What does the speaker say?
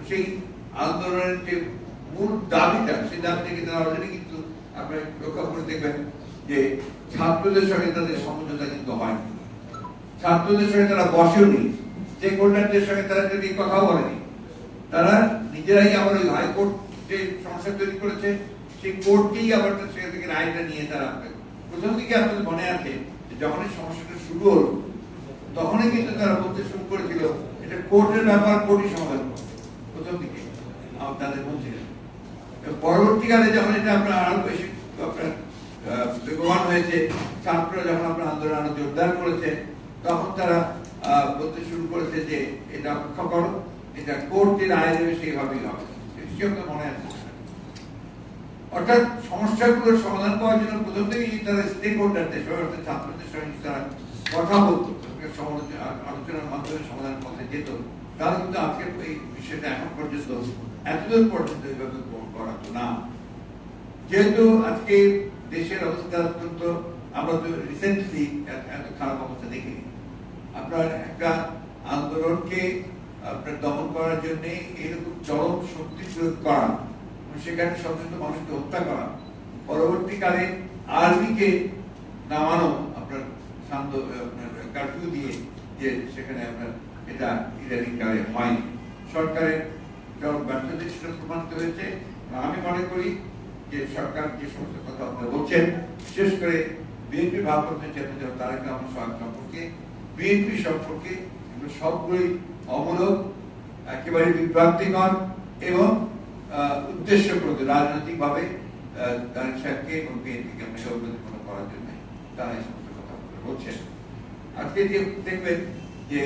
সেই আন্দোলনের যে মূল দাবিটা, সেই দাবিটা কিন্তু অলরেডি কিন্তু আপনারা লক্ষ্য করে দেখবেন যে ছাত্রদের সঙ্গে তাদের সমঝোতা কিন্তু হয়নি, ছাত্রদের সঙ্গে তারা বসেওনি, স্টেক হোল্ডারদের সঙ্গে তারা যদি কথা বলেনি, তারা নিজেরাই আবার ওই হাইকোর্ট যে সমস্যা তৈরি করেছে সেই কোর্টকেই আবার সেখান থেকে রায়টা নিয়ে তারা প্রথম দিকে আপনাদের মনে আছে যখন এই সমস্যাটা শুরু হলো তখনই কিন্তু তারা বলতে শুরু করেছিল এটা কোর্টের ব্যাপার, কোর্টই সমাধান করবে প্রথম দিকে তাদের বলছিলেন। পরবর্তীকালে যখন এটা আপনার আরো বেশি আপনার বেগবান হয়েছে, ছাত্ররা যখন আপনার আন্দোলন আরো জোরদার করেছে তখন তারা বলতে শুরু করেছে যে এটা অপেক্ষা করো, এটা কোর্টে রায় দেবে সেইভাবেই হবে। মনে আছে? অর্থাৎ সমস্যাগুলোর সমাধান পাওয়ার জন্য প্রথম থেকেই তারা স্টেক হোল্ডারদের সঙ্গে অর্থাৎ ছাত্রদের সঙ্গে তারা কথা বলতো, আলোচনার মাধ্যমে সমাধানের পথে যেত। তারা কিন্তু আজকে এই বিষয়টা এখন পর্যন্ত এতদূর পর্যন্ত এইভাবে করাতো না। যেহেতু আজকে দেশের অবস্থা অত্যন্ত, আমরা তো রিসেন্টলি এত খারাপ অবস্থা দেখিনি। আপনার একটা আন্দোলনকে আপনার দমন করার জন্য এরকম চরম শক্তি প্রয়োগ করা, সেখানে সচেতন মানুষকে হত্যা করা, পরবর্তীকালে আর্মিকে নামানো আপনার কারফিউ দিয়ে, যে সেখানে আপনার এটা ইদানিং কালে হয়নি, সরকারের চরম ব্যর্থতা সেটা প্রমাণিত হয়েছে। আমি মনে করি যে সরকার যে সমস্ত কথা আপনারা বলছেন, বিশেষ করে বিএনপি ভারপ্রাপ্ত চেয়ারম্যান তারেক রহমান সাহেব সম্পর্কে, বিএনপি সম্পর্কে, এগুলো সবগুলোই অমূলক, একেবারে বিভ্রান্তিকর এবং উদ্দেশ্যপ্রদ, রাজনৈতিক ভাবে তারেক সাহেবকে এবং বিএনপিকে অবলম্বন করার জন্য তারা এই সমস্ত কথা বলছেন। আজকে যে দেখবেন যে